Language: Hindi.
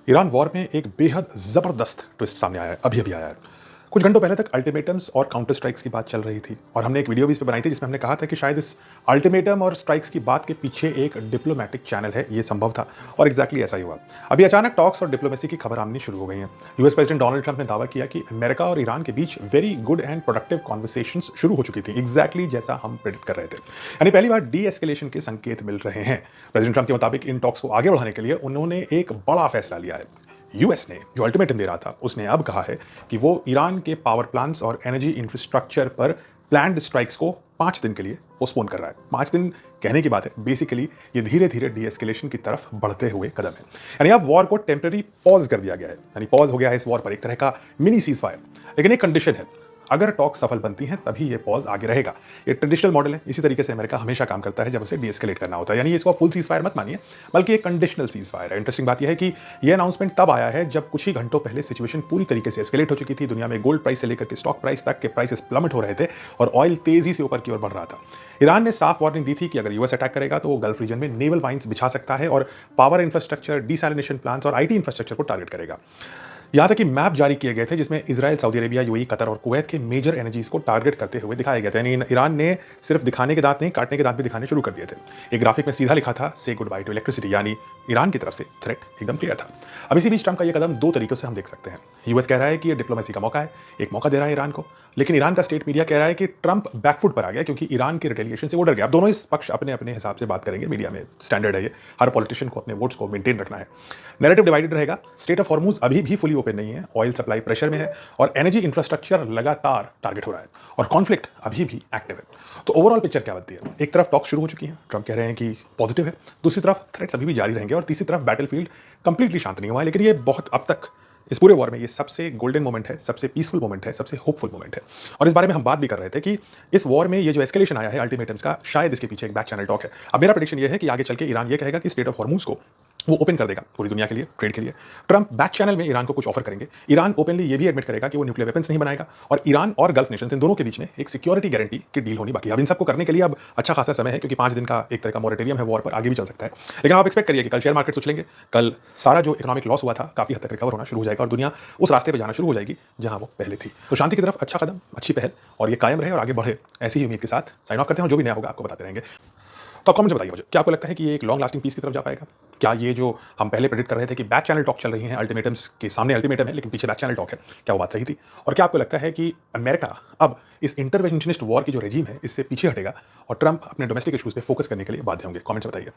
ईरान वॉर में एक बेहद ज़बरदस्त ट्विस्ट सामने आया है, अभी-अभी आया है। कुछ घंटों पहले तक अल्टीमेटम्स और काउंटर स्ट्राइक्स की बात चल रही थी और हमने एक वीडियो भी इस पे बनाई थी जिसमें हमने कहा था कि शायद इस अल्टीमेटम और स्ट्राइक्स की बात के पीछे एक डिप्लोमैटिक चैनल है, ये संभव था और एग्ज़ैक्टली ऐसा ही हुआ। अभी अचानक टॉक्स और डिप्लोमेसी की खबर आनी शुरू हो गई हैं। यूएस प्रेसिडेंट डोनाल्ड ट्रंप ने दावा किया कि अमेरिका और ईरान के बीच very good and productive conversations शुरू हो चुकी थी, एग्ज़ैक्टली जैसा हम प्रेडिक्ट कर रहे थे। यानी पहली बार डी-एस्केलेशन के संकेत मिल रहे हैं। प्रेसिडेंट ट्रंप के मुताबिक इन टॉक्स को आगे बढ़ाने के लिए उन्होंने एक बड़ा फैसला लिया है। यूएस ने जो अल्टीमेटम दे रहा था, उसने अब कहा है कि वो ईरान के पावर प्लांट्स और एनर्जी इंफ्रास्ट्रक्चर पर प्लान्ड स्ट्राइक्स को 5 दिन के लिए पोस्टपोन कर रहा है। 5 दिन कहने की बात है, बेसिकली ये धीरे-धीरे डी-एस्केलेशन की तरफ बढ़ते हुए कदम है। यानी अब वॉर को टेम्परेरी पॉज़ कर दिया गया है। यानी पॉज़ हो गया है इस वॉर पर, एक तरह का मिनी सीज़फायर। लेकिन एक कंडीशन है, अगर टॉक सफल बनती हैं तभी ये पॉज़ आगे रहेगा। ये ट्रेडिशनल मॉडल है, इसी तरीके से अमेरिका हमेशा काम करता है जब उसे डी-एस्केलेट करना होता है। यानी इसको फुल सीज़फायर मत मानिए, बल्कि एक कंडीशनल सीज़फायर है। इंटरेस्टिंग बात यह है कि ये अनाउंसमेंट तब आया है जब कुछ ही घंटों पहले सिचुएशन पूरी तरीके से एस्केलेट हो चुकी थी। दुनिया में गोल्ड प्राइस से लेकर के स्टॉक प्राइस तक के प्राइसेस प्लमट हो रहे थे और ऑयल तेजी से ऊपर की ओर बढ़ रहा था। ईरान ने साफ वार्निंग दी थी कि अगर यूएस अटैक करेगा तो वो गल्फ रीजन में नेवल माइंस बिछा सकता है और पावर इंफ्रास्ट्रक्चर, डिसैलिनेशन प्लांट्स और आईटी इंफ्रास्ट्रक्चर को टारगेट करेगा। यहाँ तक कि मैप जारी किए गए थे जिसमें Israel, Saudi Arabia, UAE, Qatar और कुवैत के मेजर एनर्जीज को टारगेट करते हुए दिखाया गया था। यानी ईरान ने सिर्फ दिखाने के दांत नहीं, काटने के दांत भी दिखाने शुरू कर दिए थे। एक ग्राफिक में सीधा लिखा था से गुड बाय टू इलेक्ट्रिसिटी, यानी ईरान की तरफ से थ्रेट एकदम क्लियर था। अब इसी बीच ट्रंप का ये कदम दो तरीकों से हम देख सकते हैं। यूएस कह रहा है कि ये डिप्लोमेसी का मौका है, एक मौका दे रहा है ईरान को, लेकिन ईरान का स्टेट मीडिया कह रहा है कि ट्रंप बैकफुट पर आ गया क्योंकि ईरान के रिटेलिएशन से वो डर गया। अब दोनों इस पक्ष अपने अपने हिसाब से बात करेंगे, मीडिया में स्टैंडर्ड है ये, हर पॉलिटिशियन को अपने वोट्स को मेंटेन रखना है। नैरेटिव डिवाइडेड रहेगा। स्टेट ऑफ हॉर्मूज अभी भी फुली ओपन नहीं है, ऑयल सप्लाई प्रेशर में है और एनर्जी इंफ्रास्ट्रक्चर लगातार टारगेट हो रहा है और कॉन्फ्लिक्ट अभी भी एक्टिव है। तो ओवरऑल पिक्चर क्या बनती है? एक तरफ टॉक शुरू हो चुकी है, ट्रंप कह रहे हैं कि पॉजिटिव है, दूसरी तरफ थ्रेट्स अभी भी जारी रहेंगे और तीसरी तरफ बैटलफील्ड कंप्लीटली शांत नहीं हुआ है। लेकिन ये बहुत अब तक इस पूरे वॉर में ये सबसे गोल्डन मोमेंट है, सबसे पीसफुल मोमेंट है, सबसे होपफुल मोमेंट है। और इस बारे में हम बात भी कर रहे थे कि इस वॉर में ये जो एस्केलेशन आया है अल्टीमेटम्स का, शायद इसके पीछे एक बैक चैनल टॉक है। अब मेरा प्रेडिक्शन ये है कि आगे चल के ईरान ये कहेगा कि स्टेट ऑफ हॉर्मूज को वो ओपन कर देगा पूरी दुनिया के लिए, ट्रेड के लिए। ट्रंप बैक चैनल में ईरान को कुछ ऑफर करेंगे। ईरान ओपनली ये भी एडमिट करेगा कि वो न्यूक्लियर वेपन्स नहीं बनाएगा और ईरान और गल्फ नेशंस इन दोनों के बीच में एक सिक्योरिटी गारंटी की डील होनी बाकी है। अब इन सबको करने के लिए अब अच्छा खासा समय है क्योंकि 5 दिन का एक तरह का मॉरेटोरियम है वॉर पर, आगे भी चल सकता है। लेकिन आप एक्सपेक्ट करिए कि कल शेयर मार्केट उछलेंगे, कल सारा जो इकोनॉमिक लॉस हुआ था काफी हद तक रिकवर होना शुरू हो जाएगा और दुनिया उस रास्ते पर जाना शुरू हो जाएगी जहां वो पहले थी। तो शांति की तरफ अच्छा कदम, अच्छी पहल और ये कायम रहे और आगे बढ़े, ऐसी ही उम्मीद के साथ साइन ऑफ करते हैं और जो भी नया होगा आपको बताते रहेंगे। तो आप कमेंट में बताइए मुझे, क्या आपको लगता है कि ये एक लॉन्ग लास्टिंग पीस की तरफ जा पाएगा? क्या ये जो हम पहले प्रेडिक्ट कर रहे थे कि बैक चैनल टॉक चल रही हैं, अल्टीमेटम्स के सामने अल्टीमेटम है लेकिन पीछे बैक चैनल टॉक है, क्या वो बात सही थी? और क्या आपको लगता है कि अमेरिका अब इस इंटरवेंशनिस्ट वॉर की जो रेजिम है, इससे पीछे हटेगा और ट्रंप अपने डोमेस्टिक इश्यूज पे फोकस करने के लिए बाध्य होंगे? कमेंट्स में बताइए।